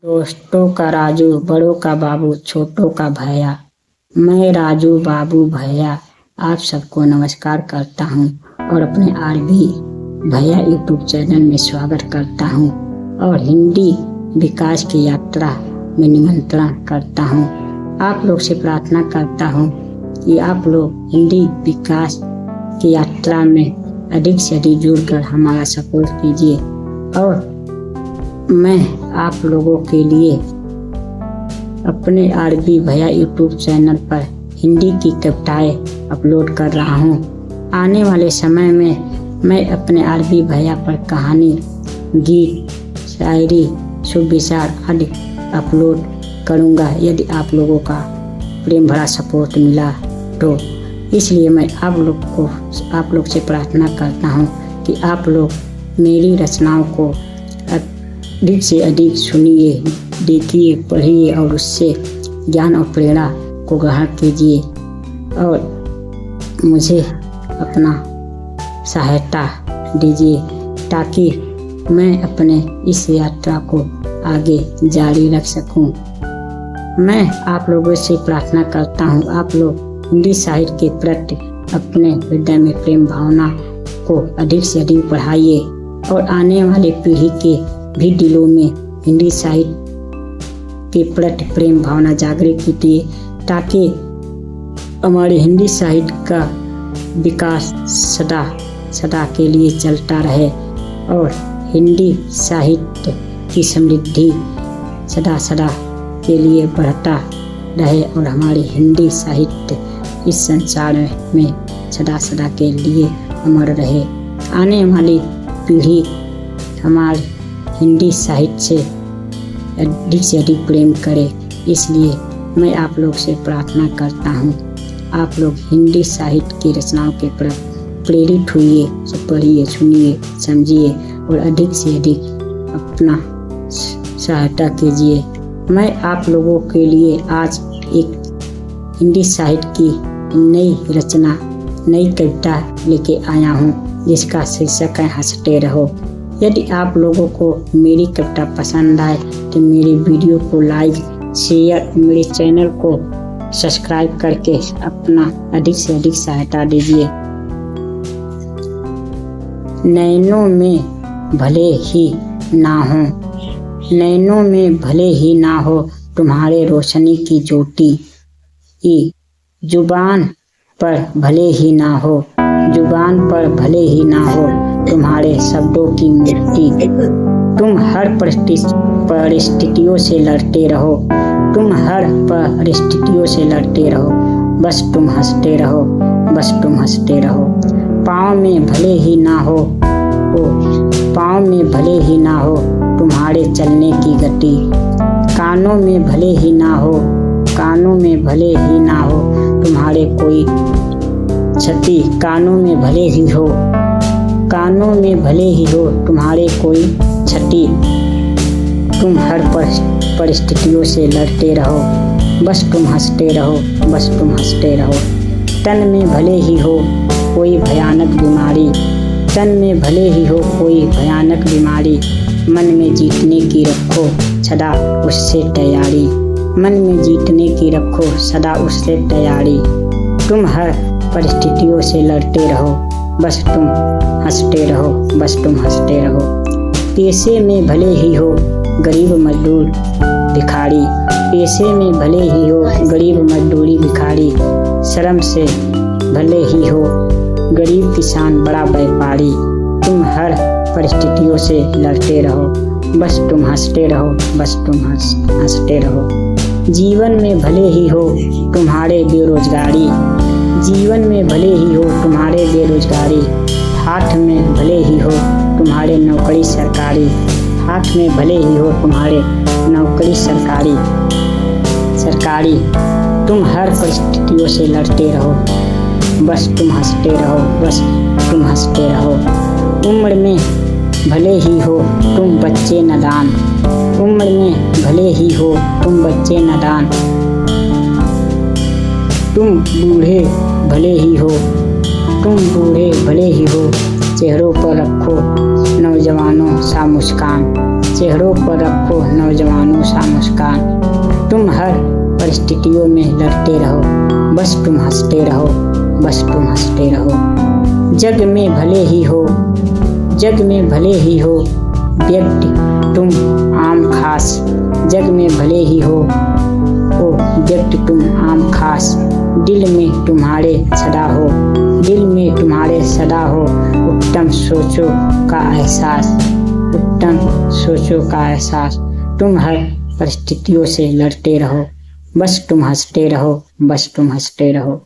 दोस्तों का राजू, बड़ों का बाबू, छोटों का भैया। मैं राजू बाबू भैया आप सबको नमस्कार करता हूं और अपने आरबी भैया यूट्यूब चैनल में स्वागत करता हूं और हिंदी विकास की यात्रा में निमंत्रण करता हूं। आप लोग से प्रार्थना करता हूं कि आप लोग हिंदी विकास की यात्रा में अधिक से अधिक जुड़कर हमारा सपोर्ट कीजिए और मैं आप लोगों के लिए अपने आरबी भैया यूट्यूब चैनल पर हिंदी की कविताएं अपलोड कर रहा हूं। आने वाले समय में मैं अपने आरबी भैया पर कहानी, गीत, शायरी, शुभ विचार आदि अपलोड करूंगा यदि आप लोगों का प्रेम भरा सपोर्ट मिला तो। इसलिए मैं आप लोग से प्रार्थना करता हूं कि आप लोग मेरी रचनाओं को अधिक से अधिक सुनिए, देखिए, पढ़िए और उससे ज्ञान और प्रेरणा को ग्रहण कीजिए और मुझे अपना सहायता दीजिए ताकि मैं अपने इस यात्रा को आगे जारी रख सकूं। मैं आप लोगों से प्रार्थना करता हूं आप लोग हिंदी साहित्य के प्रति अपने हृदय में प्रेम भावना को अधिक से अधिक बढ़ाइए और आने वाले पीढ़ी के भी दिलों में हिंदी साहित्य के प्रति प्रेम भावना जागृत कीजिए ताकि हमारे हिंदी साहित्य का विकास सदा के लिए चलता रहे और हिंदी साहित्य की समृद्धि सदा के लिए बढ़ता रहे और हमारी हिंदी साहित्य इस संसार में सदा के लिए अमर रहे। आने वाली पीढ़ी हमारे हिंदी साहित्य से अधिक प्रेम करे। इसलिए मैं आप लोग से प्रार्थना करता हूँ आप लोग हिंदी साहित्य की रचनाओं के प्रति प्रेरित होइए, पढ़िए, सुनिए, समझिए और अधिक से अधिक अपना सहायता कीजिए। मैं आप लोगों के लिए आज एक हिंदी साहित्य की नई कविता लेके आया हूँ जिसका शीर्षक है हंसते रहो। यदि आप लोगों को मेरी कविता पसंद आए तो मेरे वीडियो को लाइक, शेयर, मेरे चैनल को सब्सक्राइब करके अपना अधिक से अधिक सहायता दीजिए। नैनों में भले ही ना हो तुम्हारे रोशनी की ज्योति, जुबान पर भले ही ना हो तुम्हारे शब्दों की मूर्ति। तुम हर परिस्थितियों से लड़ते रहो, बस तुम हंसते रहो। पाँव में भले ही ना हो तुम्हारे चलने की गति, कानों में भले ही ना हो तुम्हारे कोई क्षति, कानों में भले ही हो तुम्हारे कोई क्षति। तुम हर परिस्थितियों से लड़ते रहो, बस तुम हंसते रहो। तन में भले ही हो कोई भयानक बीमारी, मन में जीतने की रखो सदा उससे तैयारी। तुम हर परिस्थितियों से लड़ते रहो, बस तुम हंसते रहो। पेशे में भले ही हो गरीब मजदूरी भिखारी, शर्म से भले ही हो गरीब किसान बड़ा व्यापारी। तुम हर परिस्थितियों से लड़ते रहो, बस तुम हंसते रहो। जीवन में भले ही हो तुम्हारे बेरोजगारी, हाथ में भले ही हो तुम्हारे नौकरी सरकारी। तुम हर परिस्थितियों से लड़ते रहो, बस तुम हंसते रहो। उम्र में भले ही हो तुम बच्चे नादान, तुम बूढ़े भले ही हो चेहरों पर रखो नौजवानों सा मुस्कान। चेहरों पर रखो नौजवानों सा मुस्कान। तुम हर परिस्थितियों में लड़ते रहो, बस तुम हंसते रहो, बस तुम हंसते रहो। जग में भले ही हो, जग में भले ही हो व्यक्ति तुम आम खास, जग में भले ही हो ओ व्यक्ति तुम आम खास। दिल में तुम्हारे सदा हो, दिल में तुम्हारे सदा हो उत्तम सोचों का एहसास, उत्तम सोचों का एहसास। तुम हर परिस्थितियों से लड़ते रहो, बस तुम हंसते रहो, बस तुम हंसते रहो।